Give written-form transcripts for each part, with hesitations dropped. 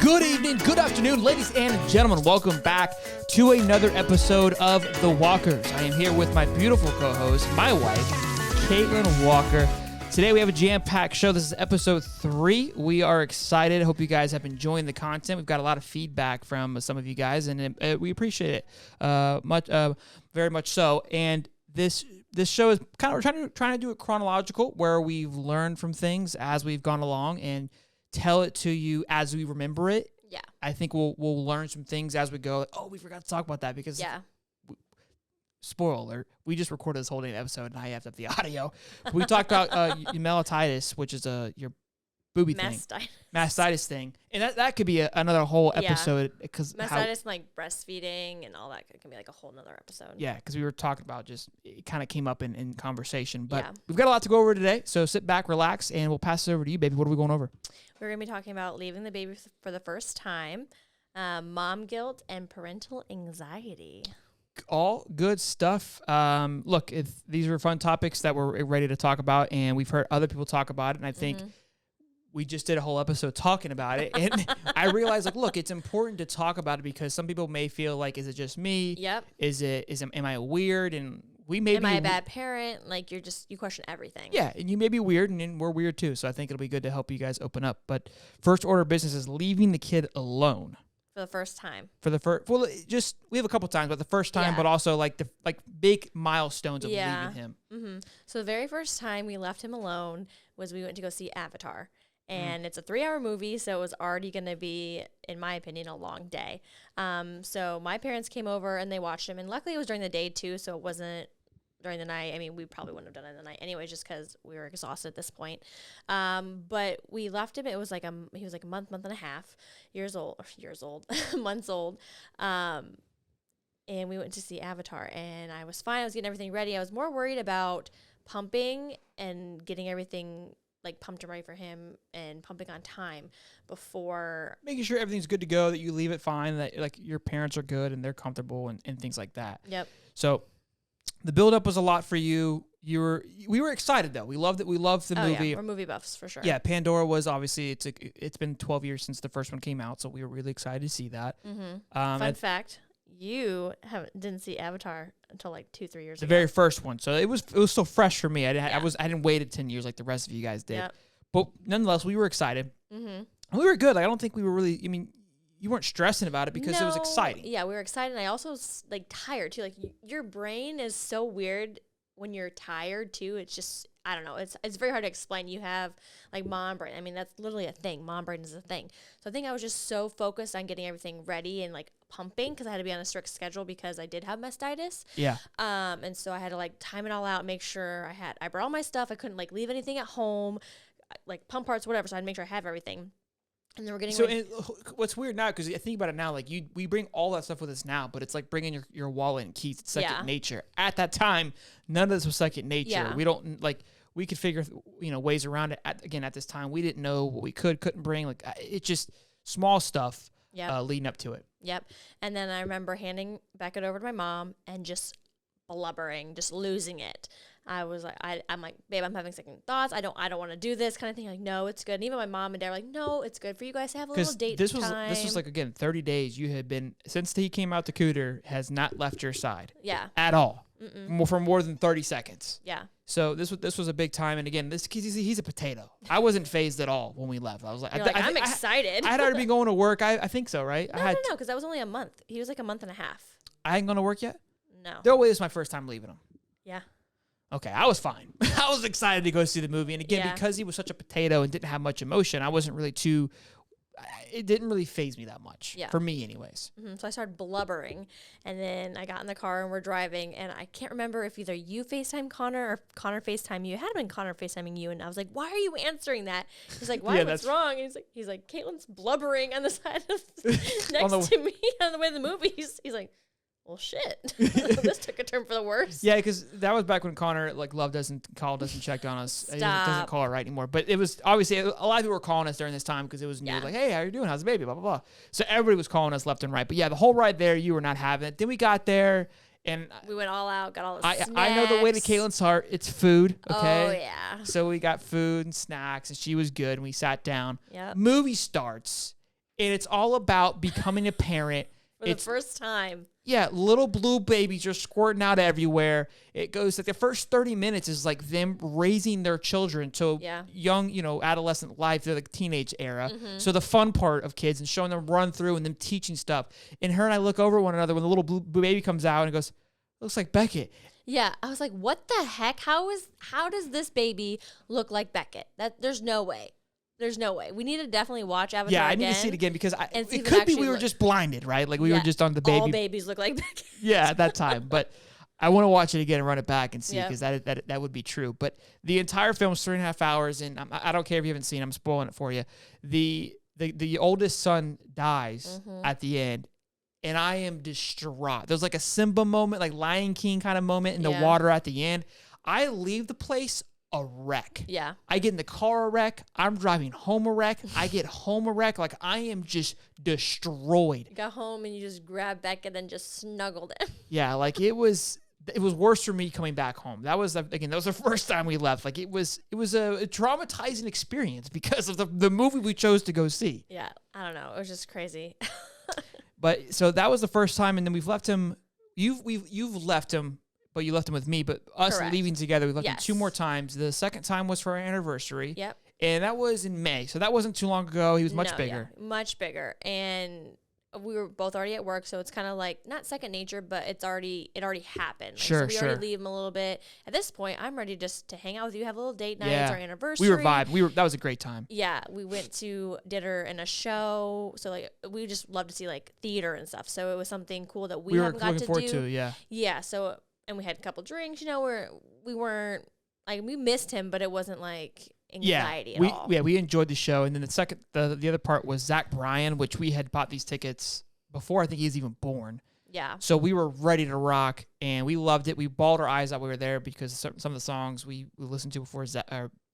Good evening, good afternoon, ladies and gentlemen. Welcome back to another episode of The Walkers. I am here with my beautiful co-host, my wife, Caitlin Walker. Today we have a jam-packed show. This is episode 3. We are excited. I hope you guys have enjoyed the content. We've got a lot of feedback from some of you guys, and we appreciate it very much so. And this show is kind of trying to do it chronological, where we've learned from things as we've gone along and tell it to you as we remember it. Yeah. I think we'll learn some things as we go. Like, oh, we forgot to talk about that because spoiler alert, we just recorded this whole episode and I have to have the audio. We talked about mellitus, which is your booby thing. Mastitis thing. And that could be another whole episode. Because mastitis and like breastfeeding and all that can be like a whole nother episode. Yeah, because we were talking about it kind of came up in conversation. But we've got a lot to go over today. So sit back, relax, and we'll pass it over to you, baby. What are we going over? We're going to be talking about leaving the baby for the first time, mom guilt, and parental anxiety. All good stuff. Look, these are fun topics that we're ready to talk about, and we've heard other people talk about it, and I think we just did a whole episode talking about it, and I realized, like, look, it's important to talk about it because some people may feel like, is it just me? Yep. Am I weird? And we may Am I a bad parent? Like, you question everything. Yeah, and you may be weird, and we're weird too, so I think it'll be good to help you guys open up. But first order of business is leaving the kid alone. For the first time. We have a couple times, but the first time, but also like big milestones of leaving him. Mm-hmm. So the very first time we left him alone was we went to go see Avatar. And it's a 3-hour movie, so it was already going to be, in my opinion, a long day. So my parents came over and they watched him. And luckily it was during the day too, so it wasn't during the night. I mean, we probably wouldn't have done it in the night anyway, just because we were exhausted at this point. But we left him. It was like he was like a month and a half, months old. And we went to see Avatar, and I was fine. I was getting everything ready. I was more worried about pumping and getting everything like pumped and ready for him and pumping on time before making sure everything's good to go, that you leave it fine, that like your parents are good and they're comfortable and things like that. Yep. So the build up was a lot for you. We were excited though. We loved it. We loved the movie. Yeah. We're movie buffs for sure. Yeah. Pandora was obviously it's been 12 years since the first one came out. So we were really excited to see that. Mm-hmm. Fun fact. You didn't see Avatar until like 2-3 years ago. The very first one. So it was so fresh for me. I didn't wait 10 years like the rest of you guys did. Yep. But nonetheless, we were excited. Mm-hmm. And we were good. Like, I don't think we were really, you weren't stressing about it because it was exciting. Yeah, we were excited. And I also was like tired too. Like your brain is so weird when you're tired too. It's just, I don't know. It's very hard to explain. You have like mom brain. I mean, that's literally a thing. Mom brain is a thing. So I think I was just so focused on getting everything ready and like pumping because I had to be on a strict schedule because I did have mastitis. Yeah. And so I had to like time it all out, make sure I brought all my stuff. I couldn't like leave anything at home, like pump parts, whatever. So I had to make sure I have everything. And then we're getting what's weird now, because I think about it now, like we bring all that stuff with us now, but it's like bringing your wallet and keys. It's second nature. At that time, none of this was second nature. Yeah. We don't we could figure ways around it. At this time, we didn't know what we couldn't bring. Like it's just small stuff. Leading up to it. Yep. And then I remember handing back it over to my mom and just blubbering, just losing it. I was like, I'm like, babe, I'm having second thoughts. I don't want to do this kind of thing. Like, no, it's good. And even my mom and dad were like, no, it's good for you guys to have a little date time. This was like, again, 30 days. You had been, since he came out to Cooter, has not left your side. Yeah. At all. For more than 30 seconds. Yeah. So this was a big time. And again, he's a potato. I wasn't phased at all when we left. I was like, I'm excited. I had already been going to work. I think so, right? No, because that was only a month. He was like a month and a half. I ain't going to work yet? No. No way, this is my first time leaving him. Yeah. Okay, I was fine. I was excited to go see the movie. And again, because he was such a potato and didn't have much emotion, I wasn't really it didn't really faze me that much. Yeah. For me, anyways. Mm-hmm. So I started blubbering. And then I got in the car and we're driving. And I can't remember if either you FaceTime Connor or Connor FaceTime you. It had been Connor FaceTiming you. And I was like, why are you answering that? He's like, why? What's wrong? And he's like, Caitlin's blubbering on the side of next to me on the way to the movies. He's like, well, shit. This took a turn for the worse. Yeah, because that was back when Connor, Love doesn't check on us. He doesn't call her right anymore. But it was, obviously, a lot of people were calling us during this time because it was new. Like, hey, how you doing? How's the baby? Blah, blah, blah. So everybody was calling us left and right. But yeah, the whole ride there, you were not having it. Then we got there, and we went all out, got all the snacks. I know the way to Caitlin's heart. It's food, okay? Oh, yeah. So we got food and snacks, and she was good, and we sat down. Yep. Movie starts, and it's all about becoming a parent. For the first time. Yeah, little blue babies are squirting out everywhere. It goes like the first 30 minutes is like them raising their children to young, adolescent life, they're like teenage era. So the fun part of kids and showing them run through and them teaching stuff. And her and I look over one another when the little blue baby comes out and goes, looks like Beckett. Yeah, I was like, what the heck? How does this baby look like Beckett? There's no way. There's no way. We need to definitely watch Avatar again. Yeah, I need to see it again because it could be we were just blinded, right? Like we were just on the baby. All babies look like Beckett. Yeah, at that time. But I want to watch it again and run it back and see because that would be true. But the entire film is 3.5 hours, and I don't care if you haven't seen it. I'm spoiling it for you. The oldest son dies at the end, and I am distraught. There's like a Simba moment, like Lion King kind of moment in the water at the end. I leave the place a wreck. Yeah. I get in the car a wreck. I'm driving home a wreck. I get home a wreck. Like I am just destroyed. You got home and you just grabbed Beckett and just snuggled him. Yeah, like it was worse for me coming back home. That was the first time we left. Like it was a traumatizing experience because of the movie we chose to go see. Yeah, I don't know. It was just crazy. But so that was the first time, and then we've left him. You've left him. But you left him with me. But us leaving together, we left him 2 more times. The second time was for our anniversary. Yep. And that was in May. So that wasn't too long ago. He was much bigger. Yeah, much bigger. And we were both already at work. So it's kind of like, not second nature, but it already happened. Like, so we already leave him a little bit. At this point, I'm ready just to hang out with you, have a little date night. It's our anniversary. We were vibed. That was a great time. Yeah. We went to dinner and a show. So like we just love to see like theater and stuff. So it was something cool that we haven't got to do. We were looking forward to, yeah. Yeah. So... And we had a couple drinks, we weren't like, we missed him, but it wasn't like anxiety at all. Yeah, we enjoyed the show. And then the other part was Zach Bryan, which we had bought these tickets before I think he was even born. Yeah. So we were ready to rock and we loved it. We bawled our eyes out. We were there because some of the songs we listened to before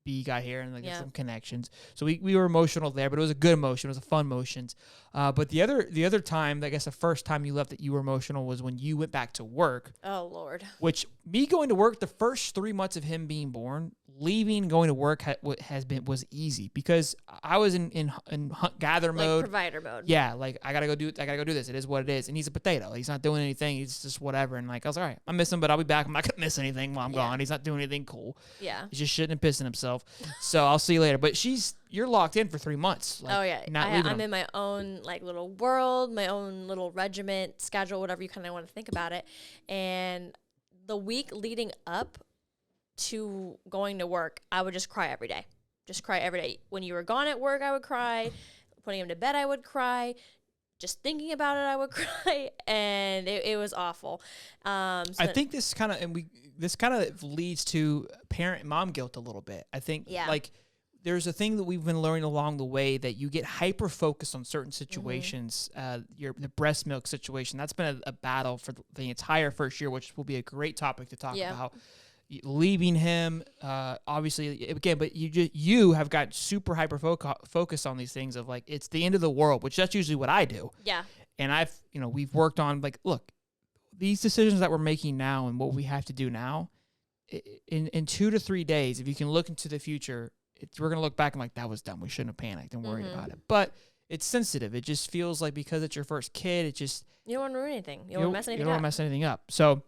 B got here and some connections. So we were emotional there, but it was a good emotion. It was a fun emotions. But the other time, I guess the first time you left that you were emotional was when you went back to work. Oh Lord. Which me going to work the first 3 months of him being born, leaving and going to work was easy because I was in hunt gather mode, provider mode. Yeah, like I gotta go do this. It is what it is. And he's a potato. He's not doing anything. He's just whatever. And like I was all right. I miss him, but I'll be back. I'm not gonna miss anything while I'm gone. He's not doing anything cool. Yeah. He's just shitting and pissing himself. So I'll see you later. But you're locked in for 3 months. Like, oh yeah, I'm in my own like little world, my own little regiment schedule, whatever you kind of want to think about it. And the week leading up to going to work, I would just cry every day. Just cry every day. When you were gone at work, I would cry. Putting him to bed, I would cry. Just thinking about it, I would cry, and it was awful. I think this kind of leads to parent and mom guilt a little bit. I think like there's a thing that we've been learning along the way that you get hyper focused on certain situations. The breast milk situation, that's been a battle for the entire first year, which will be a great topic to talk about. Leaving him, obviously, again, but you have got super hyper focused on these things of like it's the end of the world, which that's usually what I do. Yeah. And we've worked on like, look, these decisions that we're making now and what we have to do now, in 2 to 3 days, if you can look into the future, we're gonna look back and like that was dumb. We shouldn't have panicked and worried about it. But it's sensitive. It just feels like because it's your first kid, it just you don't want to ruin anything. You don't want to mess anything up. You don't want to mess anything up. So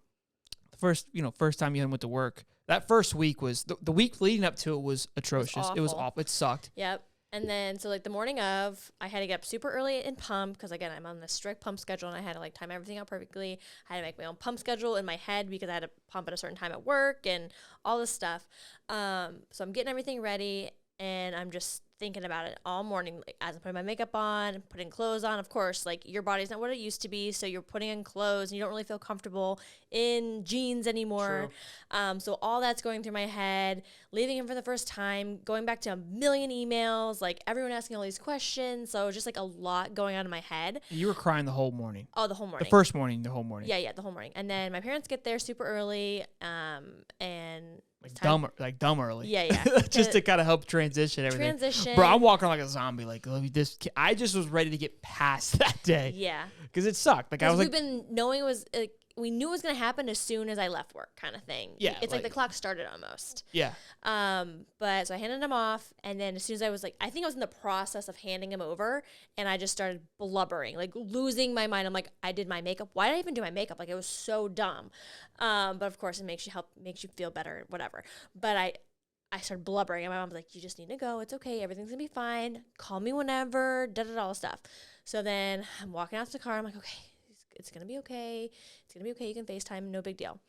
first time you went to work, that first week was the week leading up to it was atrocious. It was awful. It sucked. Yep. And then, so like the morning of, I had to get up super early and pump because again, I'm on this strict pump schedule and I had to like time everything out perfectly. I had to make my own pump schedule in my head because I had to pump at a certain time at work and all this stuff. So I'm getting everything ready and I'm just thinking about it all morning, like, as I'm putting my makeup on, putting clothes on. Of course, like your body's not what it used to be, so you're putting on clothes and you don't really feel comfortable in jeans anymore. So all that's going through my head, leaving him for the first time, going back to a million emails, like everyone asking all these questions. So just like a lot going on in my head. You were crying the whole morning. Oh, the whole morning. The first morning, the whole morning. Yeah, the whole morning. And then my parents get there super early, and like dumb early. Yeah. Just to kind of help transition everything. Bro, I'm walking like a zombie. Like, I just was ready to get past that day. Yeah. Because it sucked. Like I was we've been knowing it we knew it was going to happen as soon as I left work, kind of thing. Yeah, it's like the clock started almost. Yeah. But so I handed him off, and then as soon as I was like, I think I was in the process of handing him over, and I just started blubbering, like losing my mind. I'm like, I did my makeup. Why did I even do my makeup? Like, it was so dumb. But of course, it makes you feel better, whatever. But I started blubbering, and my mom's like, you just need to go. It's okay. Everything's gonna be fine. Call me whenever. All stuff. So then I'm walking out to the car. I'm like, okay, it's gonna be okay. It's gonna be okay. You can FaceTime. No big deal.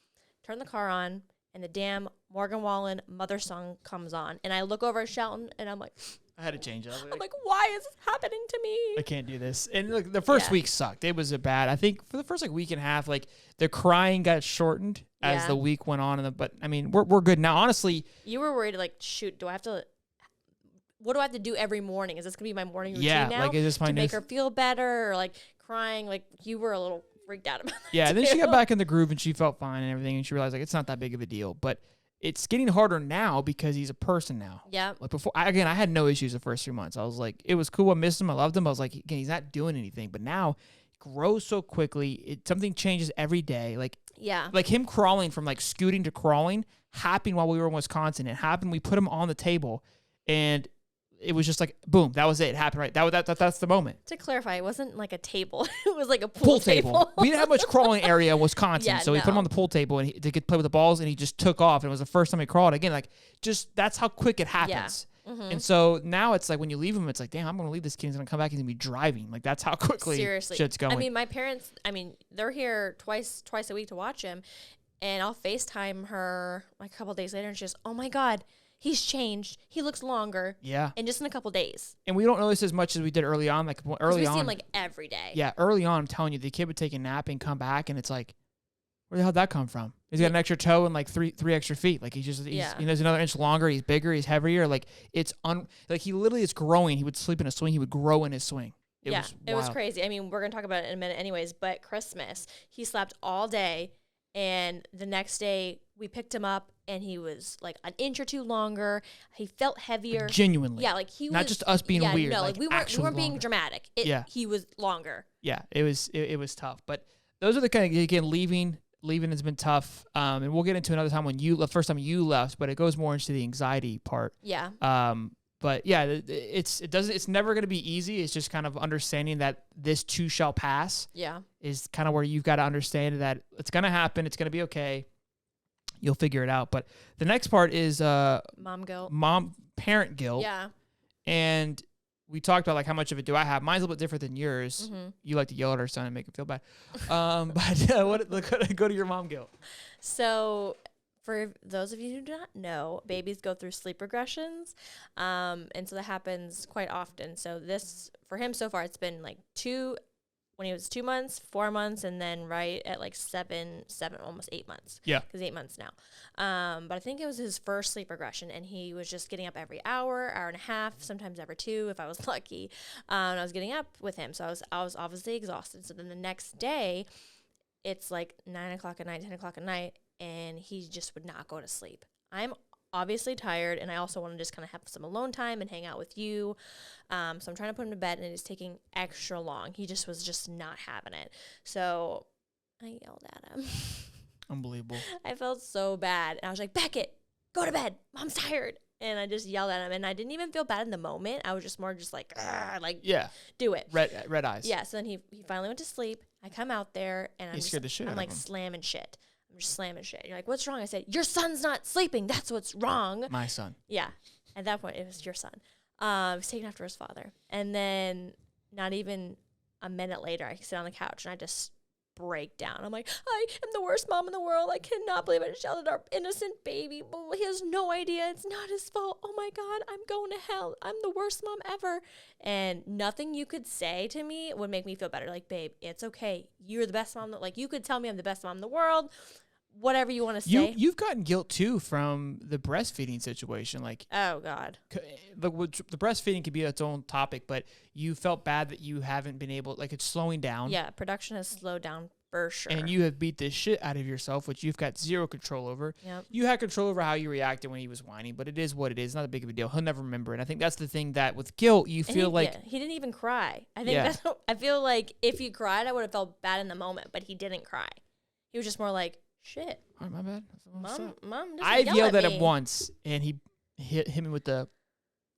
Turn the car on, and the damn Morgan Wallen Mother song comes on, and I look over at Shelton, and I'm like, I had to change it. I'm like, why is this happening to me? I can't do this. And look, the first week sucked. It was I think for the first like week and a half, like the crying got shortened as the week went on. But I mean, we're good now. Honestly, you were worried, like, shoot, what do I have to do every morning? Is this gonna be my morning routine now? Like, is this my to make her feel better, or like crying? Like, you were a little freaked out about that. Yeah, and then she got back in the groove and she felt fine and everything, and she realized like it's not that big of a deal. But it's getting harder now because he's a person now. Yeah. Like before, I had no issues the first 3 months. I was like, it was cool. I missed him. I loved him. I was like, again, he's not doing anything. But now, it grows so quickly. Something changes every day. Like him crawling from like scooting to crawling happened while we were in Wisconsin. It happened. We put him on the table, and it was just like, boom, that was it. It happened right. That's the moment. To clarify, it wasn't like a table. It was like a pool table. We didn't have much crawling area in Wisconsin, so we put him on the pool table and they could play with the balls, and he just took off. And it was the first time he crawled. Again, like, just that's how quick it happens. Yeah. Mm-hmm. And so now it's like when you leave him, it's like, damn, I'm going to leave this kid. He's going to come back. He's going to be driving. Like, that's how quickly shit's going. I mean, my parents, they're here twice a week to watch him. And I'll FaceTime her like a couple days later, and she's, oh my God, he's changed. He looks longer. Yeah. And just in a couple days. And we don't know this as much as we did early on. Like early on, we see him like every day. Yeah. Early on, I'm telling you, the kid would take a nap and come back, and it's like, where the hell did that come from? He's got an extra toe and like three extra feet. Like he's another inch longer. He's bigger. He's heavier. Like like he literally is growing. He would sleep in a swing. He would grow in his swing. It was crazy. I mean, we're gonna talk about it in a minute, anyways. But Christmas, he slept all day. And the next day, we picked him up, and he was like an inch or two longer. He felt heavier. Genuinely. Yeah, like he was. Not just us being weird. No, like we weren't being dramatic. He was longer. Yeah, it was tough. But those are the kind of, again, leaving has been tough. And we'll get into another time when the first time you left, but it goes more into the anxiety part. Yeah. But yeah, it's never going to be easy. It's just kind of understanding that this too shall pass. Yeah. Is kind of where you've got to understand that it's going to happen. It's going to be okay. You'll figure it out. But the next part is mom guilt. Parent guilt. Yeah. And we talked about like how much of it do I have. Mine's a little bit different than yours. Mm-hmm. You like to yell at our son and make him feel bad. But go to your mom guilt. So, for those of you who do not know, babies go through sleep regressions, and so that happens quite often. So this, for him so far, it's been like when he was 2 months, 4 months, and then right at like seven, almost 8 months. Yeah. Because 8 months now. But I think it was his first sleep regression, and he was just getting up every hour and a half, sometimes every 2 if I was lucky. And I was getting up with him, so I was obviously exhausted. So then the next day, it's like 9 o'clock at night, 10 o'clock at night, and he just would not go to sleep. I'm obviously tired, and I also want to just kind of have some alone time and hang out with you. So I'm trying to put him to bed, and it's taking extra long. He just was not having it. So I yelled at him. Unbelievable. I felt so bad. And I was like, Beckett, go to bed. Mom's tired. And I just yelled at him, and I didn't even feel bad in the moment. I was just more just like, do it. Red eyes. Yeah, so then he finally went to sleep. I come out there, and I'm like slamming shit. I'm just slamming shit. You're like, what's wrong? I said, your son's not sleeping. That's what's wrong. My son. Yeah. At that point, it was your son. He was taken after his father. And then not even a minute later, I sit on the couch and I just break down. I'm like, I am the worst mom in the world. I cannot believe I just yelled at our innocent baby. He has no idea. It's not his fault. Oh my God, I'm going to hell. I'm the worst mom ever. And nothing you could say to me would make me feel better. Like, babe, it's okay. You're the best mom. Like, you could tell me I'm the best mom in the world. Whatever you want to say. You've gotten guilt too from the breastfeeding situation. Like, oh God, the breastfeeding could be its own topic, but you felt bad that you haven't been able, like, it's slowing down. Yeah, production has slowed down for sure. And you have beat the shit out of yourself, which you've got zero control over. Yep. You had control over how you reacted when he was whining, but it is what it is. It's not a big of a deal. He'll never remember. And I think that's the thing that with guilt, you feel like he didn't even cry. I think I feel like if he cried, I would have felt bad in the moment, but he didn't cry. He was just more like, shit, All right, my bad. mom doesn't I've yell yelled at me. him once, and he hit me with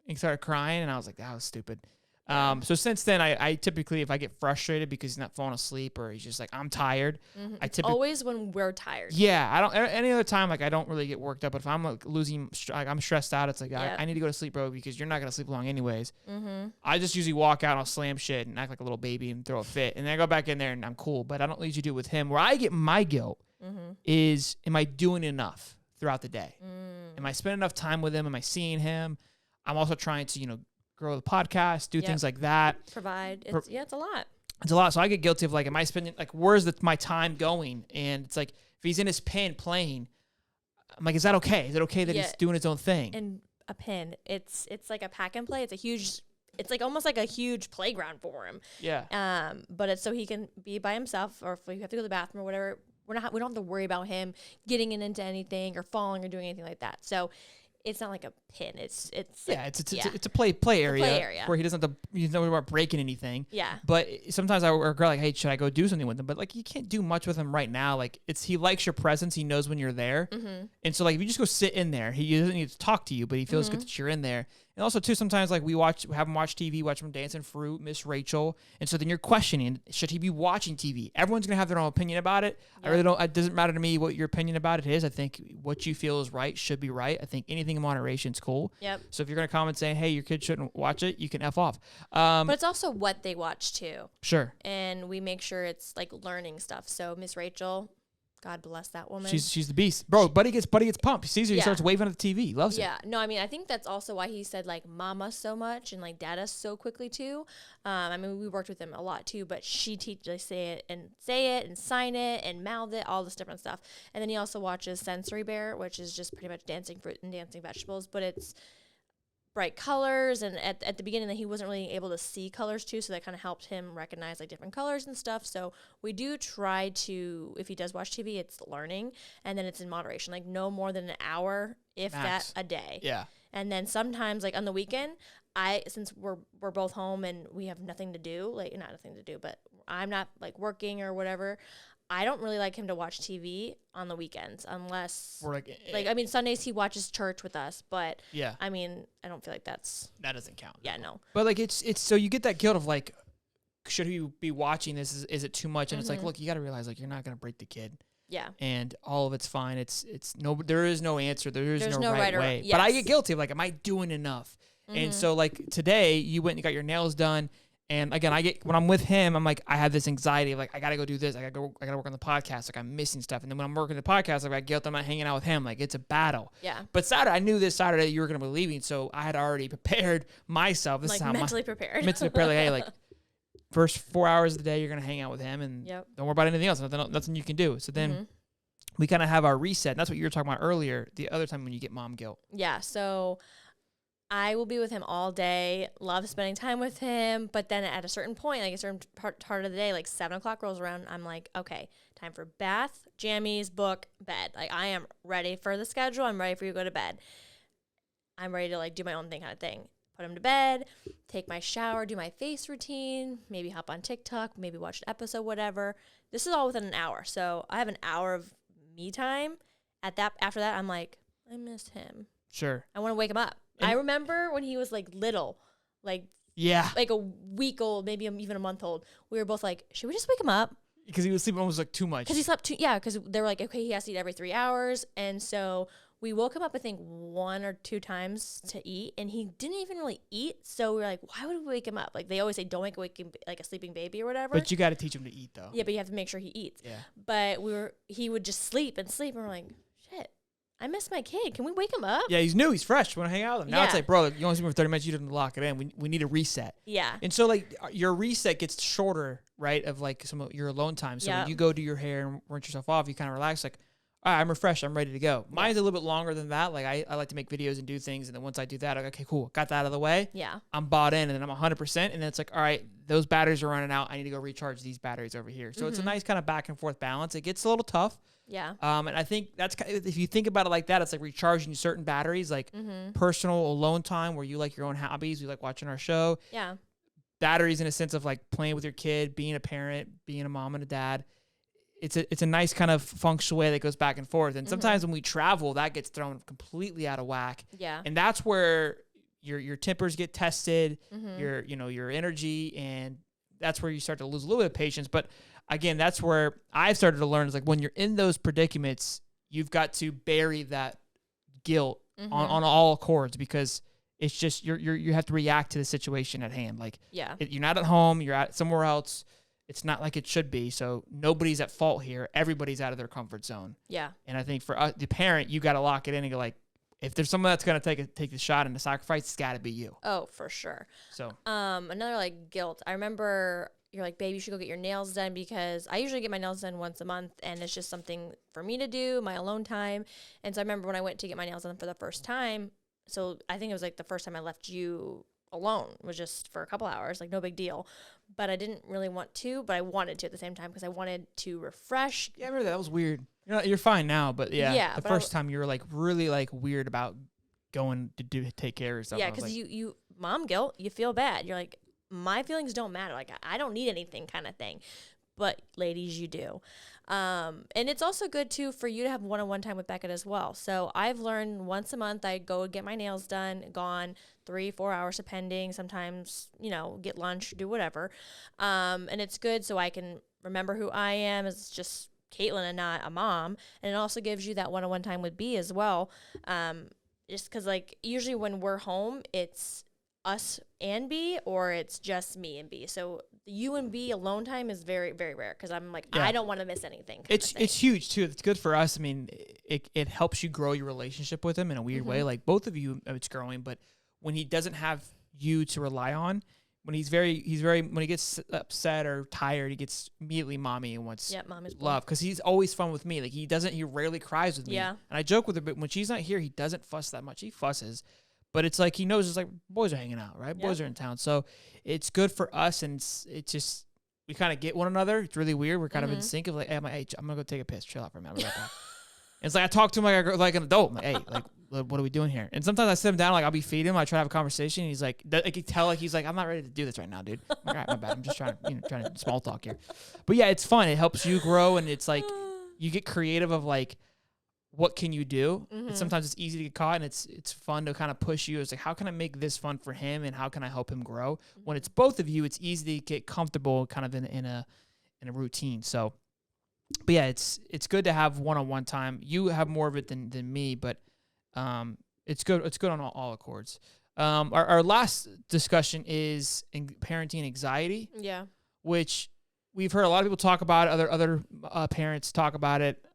he started crying, and I was like, that was stupid. So since then, I typically, if I get frustrated because he's not falling asleep or he's just like, I'm tired, I typically, Always when we're tired. yeah, I don't, any other time, like, I don't really get worked up. But if I'm like like, I'm stressed out, it's like, Yeah. I need to go to sleep, bro, because you're not going to sleep long anyways. Mm-hmm. I just usually walk out and I'll slam shit and act like a little baby and throw a fit. And then I go back in there and I'm cool. But I don't usually do it with him. Where I get my guilt is, am I doing enough throughout the day? Am I spending enough time with him? Am I seeing him? I'm also trying to, grow the podcast, do things like that. Provide. It's a lot. It's a lot. So I get guilty of like, am I spending, like, where's my time going? And it's like, if he's in his pen playing, I'm like, is that okay? Is it okay that he's doing his own thing? And a pin. It's like a pack and play. It's like almost like a huge playground for him. Yeah. But it's so he can be by himself, or if we have to go to the bathroom or whatever, we don't have to worry about him getting into anything or falling or doing anything like that. So it's not like a pin. It's a play area where he doesn't have to, he's not about breaking anything. Yeah. But sometimes I regret, like, hey, should I go do something with him? But like, you can't do much with him right now. Like, he likes your presence. He knows when you're there. And so like, if you just go sit in there, he doesn't need to talk to you, but he feels good that you're in there. And also too, sometimes like we have him watch TV, watch him Dancing Fruit, Miss Rachel. And so then you're questioning, should he be watching TV? Everyone's going to have their own opinion about it. I really don't, it doesn't matter to me what your opinion about it is. I think what you feel is right should be right. I think anything in moderation is cool. Yep. So if you're going to comment saying, hey, your kid shouldn't watch it, you can F off. But it's also what they watch too. Sure. And we make sure it's like learning stuff. So Miss Rachel, God bless that woman. She's the beast. Bro, Buddy gets pumped. He sees her, he starts waving at the TV. He loves it. Yeah. No, I mean, I think that's also why he said like mama so much and like dada so quickly too. I mean, we worked with him a lot too, but she teaches say it and sign it and mouth it, all this different stuff. And then he also watches Sensory Bear, which is just pretty much dancing fruit and dancing vegetables, but it's bright colors, and at the beginning that he wasn't really able to see colors too, so that kind of helped him recognize like different colors and stuff. So we do try to, if he does watch TV, it's learning, and then it's in moderation, like no more than an hour, if Max. that, a day. Yeah. And then sometimes like on the weekend, since we're both home and we have nothing to do, like not nothing to do, but I'm not like working or whatever, I don't really like him to watch TV on the weekends unless, We're like, I mean, Sundays he watches church with us, but yeah, I mean, I don't feel like that doesn't count. Yeah, no. But like, it's so you get that guilt of like, should he be watching this? Is it too much? And it's like, look, you got to realize like you're not gonna break the kid. Yeah. And all of it's fine. There is no answer. There's no right way. Yes. But I get guilty of like, am I doing enough? And so like today you went and got your nails done. And again, when I'm with him, I'm like, I have this anxiety of like, I gotta go do this. I gotta work on the podcast. Like I'm missing stuff. And then when I'm working the podcast, I got guilt. I'm not hanging out with him. Like it's a battle. Yeah. But I knew this Saturday you were gonna be leaving, so I had already prepared myself. This like is how mentally prepared. Mentally prepared. Like, hey, like first 4 hours of the day, you're gonna hang out with him, and don't worry about anything else. Nothing you can do. So then we kind of have our reset. And that's what you were talking about earlier. The other time when you get mom guilt. Yeah. So I will be with him all day, love spending time with him. But then at a certain point, like a certain part of the day, like 7 o'clock rolls around, I'm like, okay, time for bath, jammies, book, bed. Like I am ready for the schedule. I'm ready for you to go to bed. I'm ready to like do my own thing kind of thing. Put him to bed, take my shower, do my face routine, maybe hop on TikTok, maybe watch an episode, whatever. This is all within an hour. So I have an hour of me time. After that, I'm like, I miss him. Sure. I want to wake him up. I remember when he was like little, like like a week old, maybe even a month old. We were both like, should we just wake him up? Because he was sleeping almost like too much. Because he slept too, yeah. Because they were like, okay, he has to eat every 3 hours, and so we woke him up, I think 1 or 2 times to eat, and he didn't even really eat. So we were like, why would we wake him up? Like they always say, don't wake him like a sleeping baby or whatever. But you got to teach him to eat though. Yeah, but you have to make sure he eats. Yeah. But he would just sleep, and we're like, shit. I miss my kid. Can we wake him up? Yeah, he's new. He's fresh. We want to hang out with him. Now it's like, bro, you only sleep for 30 minutes. You didn't lock it in. We need a reset. Yeah. And so, like, your reset gets shorter, right, of, like, some of your alone time. So when you go do your hair and rinse yourself off, you kind of relax, like, all right, I'm refreshed. I'm ready to go. Mine's a little bit longer than that. Like, I like to make videos and do things. And then once I do that, I'm like, okay, cool. Got that out of the way. Yeah. I'm bought in. And then I'm 100%. And then it's like, all right, those batteries are running out. I need to go recharge these batteries over here. So it's a nice kind of back and forth balance. It gets a little tough. Yeah. And I think that's kind of, if you think about it like that, it's like recharging certain batteries, like personal alone time where you like your own hobbies. You like watching our show. Yeah. Batteries in a sense of like playing with your kid, being a parent, being a mom and a dad. it's a nice kind of feng shui that goes back and forth. And sometimes when we travel, that gets thrown completely out of whack. Yeah. And that's where your tempers get tested, your energy, and that's where you start to lose a little bit of patience. But again, that's where I've started to learn is like when you're in those predicaments, you've got to bury that guilt on all accords, because it's just you have to react to the situation at hand. Like you're not at home, you're at somewhere else. It's not like it should be. So nobody's at fault here. Everybody's out of their comfort zone. Yeah. And I think for us, the parent, you got to lock it in and go like, if there's someone that's going to take the shot and the sacrifice, it's got to be you. Oh, for sure. So another like guilt. I remember you're like, babe, you should go get your nails done, because I usually get my nails done once a month, and it's just something for me to do, my alone time. And so I remember when I went to get my nails done for the first time. So I think it was like the first time I left you alone, was just for a couple hours, like no big deal. But I didn't really want to, but I wanted to at the same time, because I wanted to refresh. Yeah, I remember that was weird. You're fine now, but the first time you were like really like weird about going to take care of yourself. Yeah, because like, you mom guilt, you feel bad. You're like, my feelings don't matter. Like I don't need anything, kind of thing. But ladies, you do. And it's also good too for you to have one-on-one time with Beckett as well. So I've learned once a month I go get my nails done, gone 3-4 hours depending, sometimes, get lunch, do whatever. And it's good so I can remember who I am as just Caitlin and not a mom. And it also gives you that one-on-one time with B as well. Just because like usually when we're home, it's us and B, or it's just me and B. So you and B alone time is very, very rare, because I'm like, I don't want to miss anything. It's huge too. It's good for us. I mean, it helps you grow your relationship with him in a weird way. Like both of you, it's growing. But when he doesn't have you to rely on, when when he gets upset or tired, he gets immediately mommy and wants love, because he's always fun with me. Like he rarely cries with me. Yeah. And I joke with her, but when she's not here, he doesn't fuss that much. He fusses. But it's like he knows it's like boys are hanging out, right? Yep. Boys are in town. So it's good for us, and it's just we kind of get one another. It's really weird. We're kind of in sync of like, hey, I'm going to go take a piss. Chill out for a minute. I'll be right back. It's like I talk to him like an adult. I'm like, hey, like what are we doing here? And sometimes I sit him down, like I'll be feeding him. I try to have a conversation. And he's like, I can tell like he's like, I'm not ready to do this right now, dude. I'm like, all right, my bad. I'm just trying to small talk here. But yeah, it's fun. It helps you grow, and it's like you get creative of like, what can you do? And sometimes it's easy to get caught, and it's fun to kind of push you. It's like, how can I make this fun for him, and how can I help him grow? When it's both of you, it's easy to get comfortable kind of in a routine. So, but yeah, it's good to have one-on-one time. You have more of it than me, but it's good. It's good on all accords. Our last discussion is in parenting anxiety. Yeah. Which we've heard a lot of people talk about it. Other parents talk about it.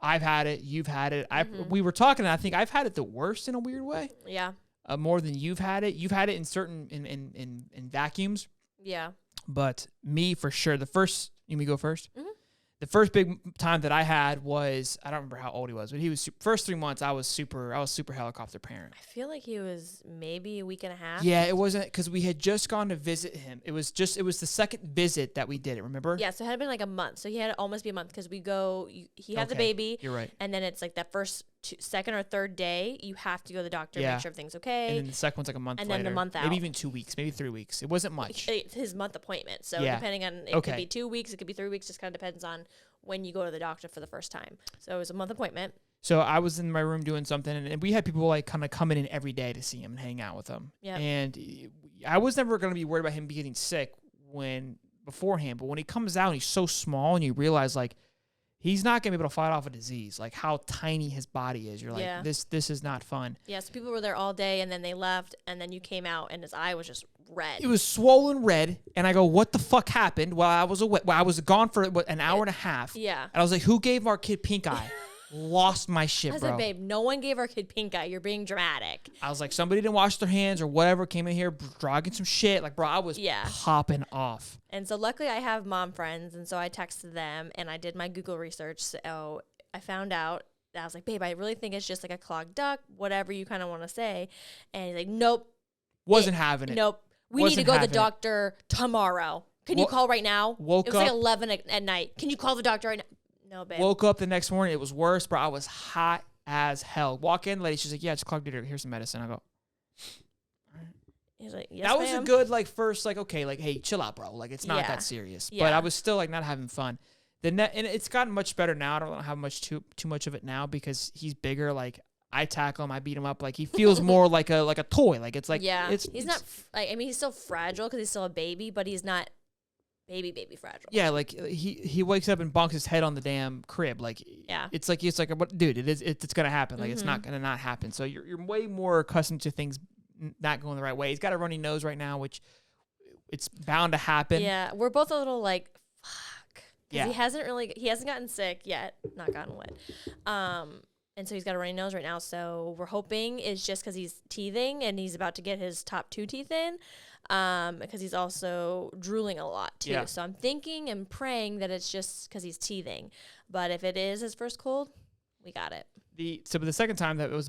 I've had it. You've had it. We were talking, and I think I've had it the worst in a weird way. Yeah. More than you've had it. You've had it in certain in vacuums. Yeah. But me for sure. You me go first? Mm-hmm. The first big time that I had was, I don't remember how old he was, but he was first 3 months. I was super helicopter parent. I feel like he was maybe a week and a half. Yeah, it wasn't, because we had just gone to visit him. It was the second visit that we did it. Remember? Yeah, so it had been like a month. So he had to almost be a month, because we go. He had the baby. You're right. And then it's like that second or third day, you have to go to the doctor, make sure everything's okay. And then the second one's like a month later. And then the month out. Maybe even 2 weeks, maybe 3 weeks. It wasn't much. It's his month appointment. So depending on, it could be 2 weeks, it could be 3 weeks, just kind of depends on when you go to the doctor for the first time. So it was a month appointment. So I was in my room doing something, and we had people like kind of coming in every day to see him and hang out with him. Yeah. And I was never going to be worried about him getting sick beforehand, but when he comes out and he's so small, and you realize like he's not going to be able to fight off a disease, like how tiny his body is. You're like, this is not fun. Yeah, so people were there all day, and then they left, and then you came out, and his eye was just red. It was swollen red, and I go, what the fuck happened while I was away? Well, I was gone for an hour and a half. Yeah. And I was like, who gave our kid pink eye? Lost my shit, bro. I said, babe, no one gave our kid pink eye. You're being dramatic. I was like, somebody didn't wash their hands or whatever, came in here dragging some shit. Like, bro, I was popping off. And so luckily I have mom friends, and so I texted them, and I did my Google research. So I found out, I was like, babe, I really think it's just like a clogged duct, whatever you kind of want to say. And he's like, nope. Wasn't having it. Nope. We need to go to the doctor tomorrow. Can you call right now? It was like 11 at night. Can you call the doctor right now? No, babe. Woke up the next morning. It was worse, bro. I was hot as hell. Walk in, lady. She's like, yeah, it's clogged uterus. Here's some medicine. I go, all right. He's like, yes, that was ma'am. a good, like, first, like, okay, like, hey, chill out, bro. Like, it's not that serious. Yeah. But I was still, like, not having fun. and it's gotten much better now. I don't have too much of it now because he's bigger. Like I tackle him, I beat him up. Like he feels more like a toy. Like it's like he's not. I mean, he's still fragile because he's still a baby, but he's not baby fragile. Yeah, like he wakes up and bonks his head on the damn crib. Like it's like dude, it's gonna happen. Like it's not gonna not happen. So you're way more accustomed to things not going the right way. He's got a runny nose right now, which it's bound to happen. Yeah, we're both a little like fuck. Yeah, he hasn't gotten sick yet. Not gotten wet. And so he's got a runny nose right now. So we're hoping it's just because he's teething and he's about to get his top 2 teeth in. Because he's also drooling a lot too. Yeah. So I'm thinking and praying that it's just because he's teething. But if it is his first cold, we got it. But the second time that it was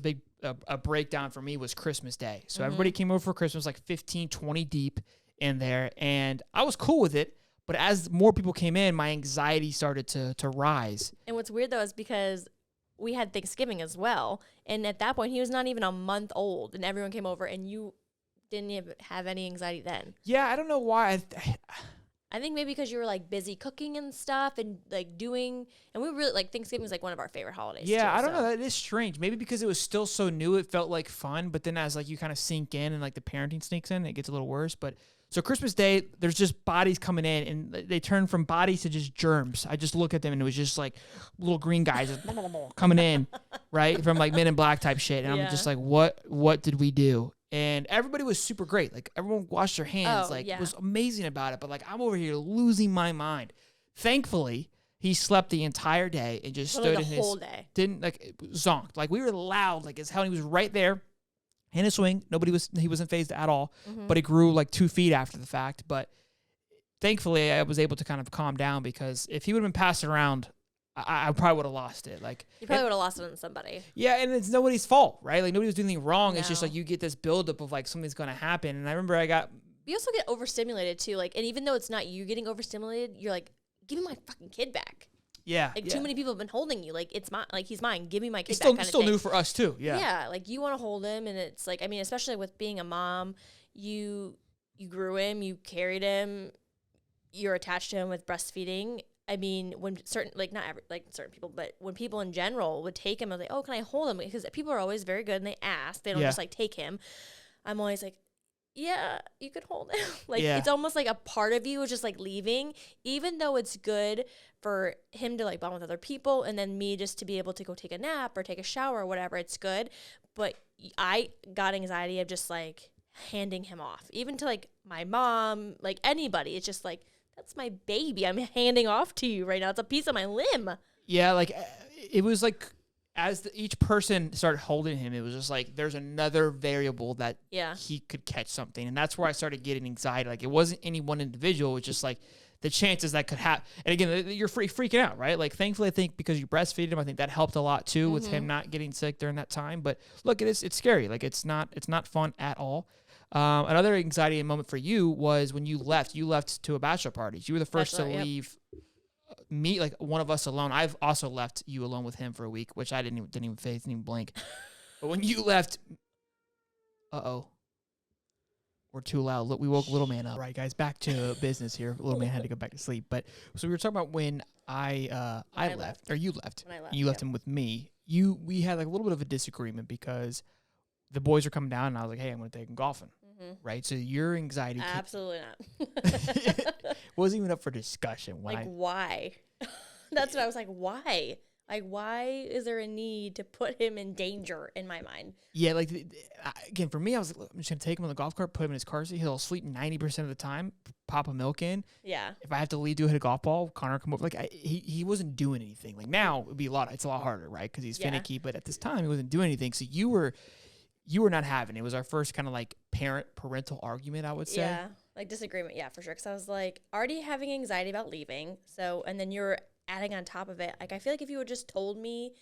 a breakdown for me was Christmas Day. So everybody came over for Christmas, like 15, 20 deep in there, and I was cool with it. But as more people came in, my anxiety started to rise. And what's weird though is because we had Thanksgiving as well, and at that point he was not even a month old, and everyone came over, and you didn't even have any anxiety then. Yeah, I don't know why. I think maybe because you were like busy cooking and stuff and like doing, and we really like Thanksgiving is like one of our favorite holidays. Yeah, too, I don't know. That is strange. Maybe because it was still so new, it felt like fun. But then as like you kind of sink in and like the parenting sneaks in, it gets a little worse. But so Christmas Day, there's just bodies coming in, and they turn from bodies to just germs. I just look at them, and it was just like little green guys just coming in, right, from like Men in Black type shit. And I'm just like, what did we do? And everybody was super great. Like everyone washed their hands, was amazing about it. But like I'm over here losing my mind. Thankfully, he slept the entire day and just stood in his whole day. Didn't like zonked. Like we were loud, like as hell. He was right there in a swing. He wasn't phased at all. But it grew like 2 feet after the fact. But thankfully, I was able to kind of calm down because if he would have been passed around, I probably would have lost it. Like you probably would have lost it on somebody. Yeah, and it's nobody's fault, right? Like nobody was doing anything wrong. No. It's just like you get this buildup of like something's gonna happen. And I remember you also get overstimulated too. Like, and even though it's not you getting overstimulated, you're like, give me my fucking kid back. Yeah. Like too many people have been holding you. Like it's he's mine. Give me my kid it's back. It's still new for us too. Yeah. Yeah. Like you want to hold him, and it's like, I mean, especially with being a mom, you grew him, you carried him, you're attached to him with breastfeeding. I mean, when certain, like not every, like certain people, but when people in general would take him, I was like, oh, can I hold him? Because people are always very good and they ask. They don't just like take him. I'm always like, yeah, you could hold him. Like it's almost like a part of you is just like leaving, even though it's good for him to like bond with other people and then me just to be able to go take a nap or take a shower or whatever. It's good. But I got anxiety of just like handing him off, even to like my mom, like anybody. It's just like, that's my baby. I'm handing off to you right now. It's a piece of my limb. Yeah, like it was like as each person started holding him, it was just like there's another variable that he could catch something. And that's where I started getting anxiety. Like it wasn't any one individual. It was just like the chances that could happen. And again, you're freaking out, right? Like thankfully, I think because you breastfeeded him, I think that helped a lot too with him not getting sick during that time. But look, it's scary. Like it's not fun at all. Another anxiety moment for you was when you left to a bachelor party. You were the first to leave me, like one of us alone. I've also left you alone with him for a week, which I didn't even face, didn't even blink. But when you left, we're too loud. Look, we woke little man up. All right, guys, back to business here. Little man had to go back to sleep. But so we were talking about when I left, or you left. When I left, you left him with me. We had like a little bit of a disagreement because the boys were coming down, and I was like, "Hey, I'm going to take them golfing." Right? So your anxiety... Absolutely not. wasn't even up for discussion. Why? That's what I was like, why? Like, why is there a need to put him in danger in my mind? Yeah, like, again, for me, I was like, I'm just going to take him on the golf cart, put him in his car seat. He'll sleep 90% of the time, pop a milk in. Yeah. If I have to leave to hit a golf ball, Connor come over. Like, he wasn't doing anything. Like, now it would be it's a lot harder, right? Because he's finicky. But at this time, he wasn't doing anything. So you were not having it. It was our first kind of like parental argument, I would say. Yeah, like disagreement. Yeah, for sure. Because I was like already having anxiety about leaving. So, and then you're adding on top of it. Like, I feel like if you had just told me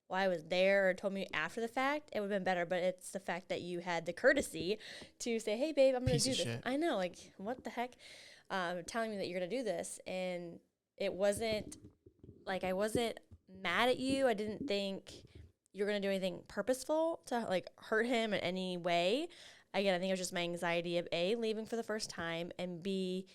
while I was there or told me after the fact, it would have been better. But it's the fact that you had the courtesy to say, hey, babe, I'm going to do this. Shit. I know. Like, what the heck? Telling me that you're going to do this. And it wasn't like I wasn't mad at you. I didn't think you're going to do anything purposeful to like hurt him in any way. Again, I think it was just my anxiety of A, leaving for the first time, and B,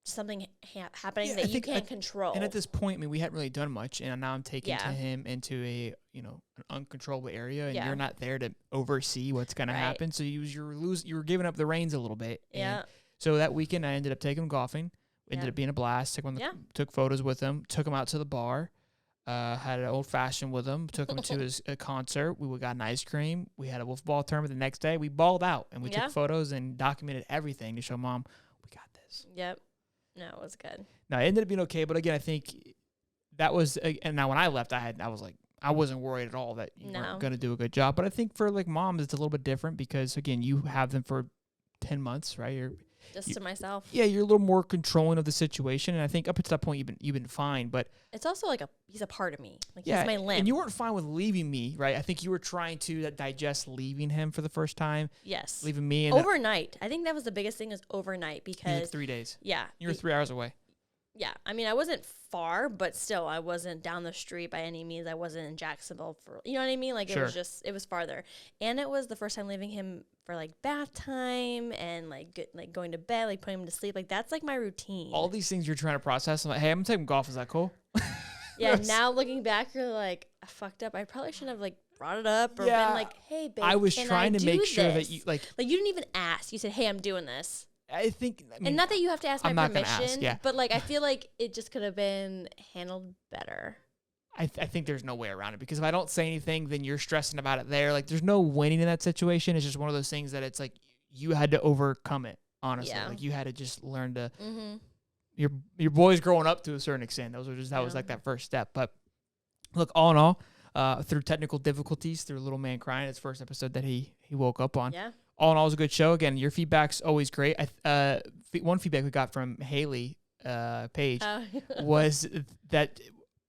something happening Yeah, I that you think can't control. And at this point, I mean, we hadn't really done much, and now I'm taking Yeah. him into a an uncontrollable area, and Yeah. you're not there to oversee what's going to Right. happen. So you were giving up the reins a little bit. And Yeah. so that weekend, I ended up taking him golfing. Ended Yeah. up being a blast. Took photos with him. Took him out to the bar. Had an old fashioned with him. Took him to his concert. We got an ice cream. We had a wolf ball tournament the next day. We balled out, and we Yeah. took photos and documented everything to show Mom we got this. Yep. No, it was good. Now it ended up being okay, but again, I think that was and now when I left, I was like, I wasn't worried at all that you No. weren't gonna do a good job. But I think for like moms, it's a little bit different because again, you have them for 10 months, right? Just You- to myself. You're a little more controlling of the situation, and I think up until that point you've been fine. But It's also like he's a part of me. Like yeah, he's my limb. and you weren't fine with leaving me, right? I think you were trying to digest leaving him for the first time, yes. leaving me, and Overnight. I think that was the biggest thing is overnight like because 3 days. yeah. You were 3 hours away. Yeah. I mean, I wasn't far, but still I wasn't down the street by any means. I wasn't in Jacksonville for, you know what I mean? Like Sure. it was farther. And it was the first time leaving him for like bath time and like going to bed, like putting him to sleep. Like that's like my routine. All these things you're trying to process. I'm like, hey, I'm gonna take him golf. Is that cool? Yeah, Yes. now looking back, you're like, I fucked up. I probably shouldn't have like brought it up or Yeah. been like, hey, babe, I was can trying I to do make sure that this? you like. Like you didn't even ask. You said, hey, I'm doing this. I think, I mean, And not that you have to ask my I'm not gonna permission, ask, yeah. but like I feel like it just could have been handled better. I think there's no way around it because if I don't say anything, then you're stressing about it there. Like, there's no winning in that situation. It's just one of those things that it's like you had to overcome it. Honestly, Yeah. like you had to just learn to. Mm-hmm. Your boy's growing up to a certain extent. That was Yeah. like that first step. But look, all in all, through technical difficulties, through little man crying, it's first episode that he woke up on. Yeah. All in all, it was a good show. Again, your feedback's always great. One feedback we got from Haley Page was that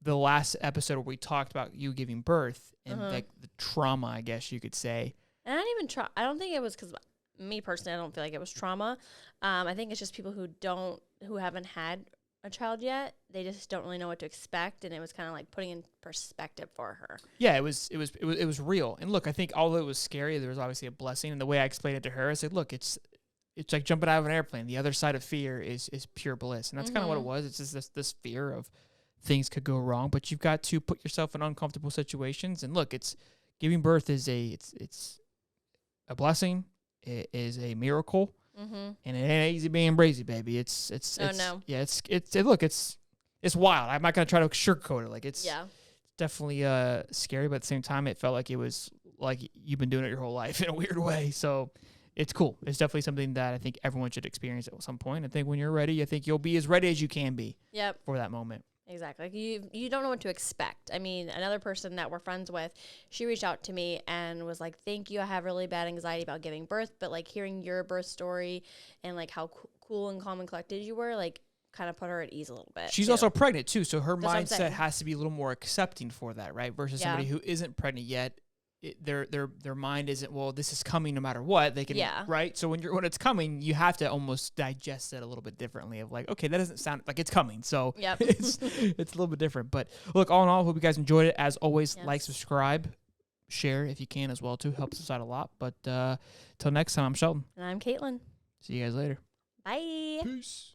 the last episode where we talked about you giving birth and like the trauma, I guess you could say. And I didn't even try. I don't think it was because me personally, I don't feel like it was trauma. I think it's just people who haven't had a child yet. They just don't really know what to expect, and it was kind of like putting in perspective for her. Yeah, it was real. And look, I think although it was scary, there was obviously a blessing. And the way I explained it to her, I said, look, it's like jumping out of an airplane. The other side of fear is pure bliss, and that's kind of what it was. It's just this fear of things could go wrong, but you've got to put yourself in uncomfortable situations. And look, it's giving birth is it's a blessing. It is a miracle, and it ain't easy being brazy, baby. It's no. yeah, it's wild. I'm not gonna try to sugarcoat it. Like it's definitely scary, but at the same time, it felt like it was like you've been doing it your whole life in a weird way. So it's cool. It's definitely something that I think everyone should experience at some point. I think when you're ready, I think you'll be as ready as you can be. Yep. For that moment. Exactly. Like you don't know what to expect. I mean, another person that we're friends with, she reached out to me and was like, thank you. I have really bad anxiety about giving birth, but like hearing your birth story and like how cool and calm and collected you were, like kind of put her at ease a little bit. She's too. also pregnant too. So her That's what I'm mindset saying. has to be a little more accepting for that, right? Versus somebody who isn't pregnant yet. Their mind isn't, well, this is coming no matter what. They can, right? So when it's coming, you have to almost digest it a little bit differently of like, okay, that doesn't sound like it's coming. So it's a little bit different. But look, all in all, hope you guys enjoyed it. As always, like, subscribe, share if you can as well too. Helps us out a lot. But till next time, I'm Sheldon. And I'm Caitlin. See you guys later. Bye. Peace.